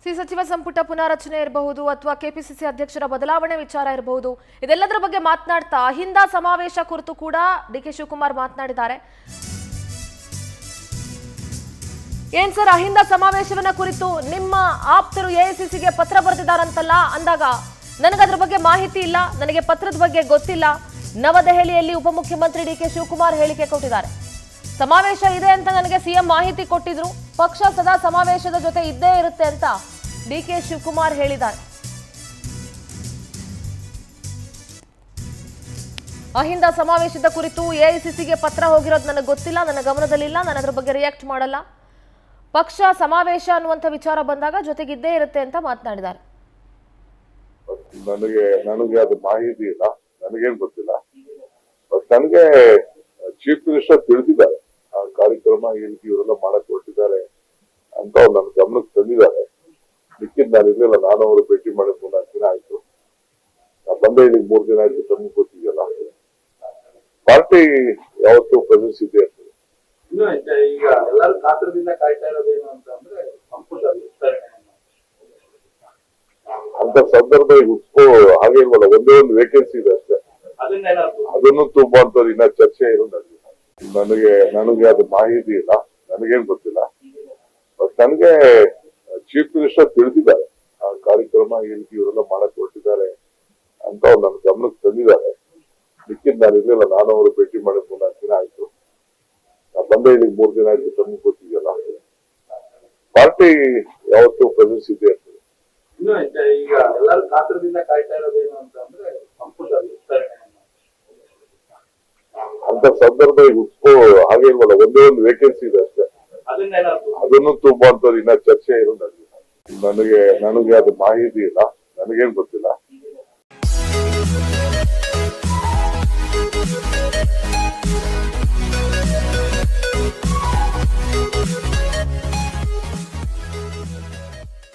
ಸಚಿವ ಸಂಪುಟ ಪುನಾರಚನೆ ಇರಬಹುದು ಅಥವಾ ಕೆಪಿಸಿಸಿ ಅಧ್ಯಕ್ಷರ ಬದಲಾವಣೆ ವಿಚಾರ ಇರಬಹುದು. ಇದೆಲ್ಲದರ ಬಗ್ಗೆ ಮಾತನಾಡ್ತಾ ಅಹಿಂದ ಸಮಾವೇಶ ಕುರಿತು ಕೂಡ ಡಿಕೆ ಶಿವಕುಮಾರ್ ಮಾತನಾಡಿದ್ದಾರೆ. ಏನ್ ಸರ್, ಅಹಿಂದ ಸಮಾವೇಶವನ್ನ ಕುರಿತು ನಿಮ್ಮ ಆಪ್ತರು ಎಐಸಿಸಿಗೆ ಪತ್ರ ಬರೆದಿದ್ದಾರಂತಲ್ಲ ಅಂದಾಗ ನನಗದ್ರ ಬಗ್ಗೆ ಮಾಹಿತಿ ಇಲ್ಲ, ನನಗೆ ಪತ್ರದ ಬಗ್ಗೆ ಗೊತ್ತಿಲ್ಲ. ನವದೆಹಲಿಯಲ್ಲಿ ಉಪಮುಖ್ಯಮಂತ್ರಿ ಡಿಕೆ ಶಿವಕುಮಾರ್ ಹೇಳಿಕೆ ಕೊಟ್ಟಿದ್ದಾರೆ. ಸಮಾವೇಶ ಇದೆ ಅಂತ ನನಗೆ ಸಿಎಂ ಮಾಹಿತಿ ಕೊಟ್ಟಿದ್ರು, ಪಕ್ಷ ಸದಾ ಸಮಾವೇಶದ ಜೊತೆ ಇದ್ದೇ ಇರುತ್ತೆ ಅಂತ ಡಿಕೆ ಶಿವಕುಮಾರ್ ಹೇಳಿದ್ದಾರೆ. ಅಹಿಂದ ಸಮಾವೇಶದ ಕುರಿತು ಎಐಸಿಸಿಗೆ ಪತ್ರ ಹೋಗಿರೋದು ನನಗೆ ಗೊತ್ತಿಲ್ಲ, ನನ್ನ ಗಮನದಲ್ಲಿಲ್ಲ, ನಾನು ಅದ್ರ ಬಗ್ಗೆ ರಿಯಾಕ್ಟ್ ಮಾಡಲ್ಲ. ಪಕ್ಷ ಸಮಾವೇಶ ಅನ್ನುವಂಥ ವಿಚಾರ ಬಂದಾಗ ಜೊತೆಗಿದ್ದೇ ಇರುತ್ತೆ ಅಂತ ಮಾತನಾಡಿದ್ದಾರೆ. ನನಗೆ ಅದು ಮಾಹಿತಿ ಇಲ್ಲ, ನನಗೇನ್ ಗೊತ್ತಿಲ್ಲ. ನನಗೆ ಚೀಫ್ ಮಿನಿಸ್ಟರ್ ತಿಳಿದಿದ್ದಾರೆ ಆ ಕಾರ್ಯಕ್ರಮ ಈ ರೀತಿ ಇವರೆಲ್ಲ ಮಾಡಕ್ ಹೊರಟಿದ್ದಾರೆ ಅಂತ ಅವ್ರು ನನ್ನ ಗಮನಕ್ಕೆ ತಂದಿದ್ದಾರೆ. ಮಿಕ್ಕಿದ್ ನಾನು ಇರ್ಲಿಲ್ಲ, ನಾನು ಅವರು ಭೇಟಿ ಮಾಡಿ 3-4 ದಿನ ಆಯ್ತು. ನಾನು ಬಂದೆ ಇಲ್ಲಿ 3 ದಿನ ಆಯ್ತು. ತಮಗೆ ಗೊತ್ತಿದೆಯಲ್ಲ, ಪಾರ್ಟಿ ಯಾವತ್ತೂ ಪ್ರೆಸೆನ್ಸ್ ಇದೆ ಅಂತ. ಈಗ ಎಲ್ಲರೂ ಕಾತರದಿಂದ ಕಾಯ್ತಾ ಇರೋದೇನು ಅಂತಂದ್ರೆ ಸಂಪುಟ ವಿಸ್ತರಣೆ ಅಂತ ಸಂದರ್ಭ ಹುಡ್ಕೋ ಹಾಗೆ ಇಲ್ವಲ್ಲ, ಒಂದೇ ಒಂದು ವೇಕೆನ್ಸಿ ಇದೆ ಅಷ್ಟೇ. ಅದನ್ನು ತುಂಬಾ ಅಂತ ಇನ್ನ ಚರ್ಚೆ ಇರೋದು. ನನಗೆ ಅದು ಮಾಹಿತಿ ಇಲ್ಲ, ನನಗೇನ್ ಗೊತ್ತಿಲ್ಲ. ನನಗೆ ಚೀಫ್ ಮಿನಿಸ್ಟರ್ ತಿಳಿದಿದ್ದಾರೆ ಆ ಕಾರ್ಯಕ್ರಮ ಈ ರೀತಿ ಇವರೆಲ್ಲ ಮಾಡಕ್ ಹೊರಟಿದ್ದಾರೆ ಅಂತ ಅವ್ರು ನನ್ನ ಗಮನಕ್ಕೆ ತಂದಿದ್ದಾರೆ. ಮಿಕ್ಕಿದ್ ನಾನು ಇರ್ಲಿಲ್ಲ, ನಾನು ಅವರು ಭೇಟಿ ಮಾಡಿ 3-4 ದಿನ ಆಯ್ತು. ನಾನು ಬಂದೆ ಇಲ್ಲಿ 3 ದಿನ ಆಯ್ತು. ತಮಗೆ ಗೊತ್ತಿದೆಯಲ್ಲ, ಪಾರ್ಟಿ ಯಾವತ್ತೂ ಪ್ರೆಸೆನ್ಸ್ ಇದೆ ಅಂತ. ಈಗ ಎಲ್ಲರೂ ಕಾತರದಿಂದ ಕಾಯ್ತಾ ಇರೋದೇನು ಅಂತಂದ್ರೆ ಸಂಪುಟ ವಿಸ್ತರಣೆ ಅಂತ ಸಂದರ್ಭ ಹುಡ್ಕೋ ಹಾಗೆ ಇಲ್ವಲ್ಲ, ಒಂದೇ ಒಂದು ವೇಕೆನ್ಸಿ ಇದೆ ಅಷ್ಟೇ. ಅದನ್ನು ತುಂಬಾ ಅಂತ ಇನ್ನ ಚರ್ಚೆ ಇರೋದು. ನನಗೆ ಅದು ಮಾಹಿತಿ ಇಲ್ಲ, ನನಗೇನ್ ಗೊತ್ತಿಲ್ಲ.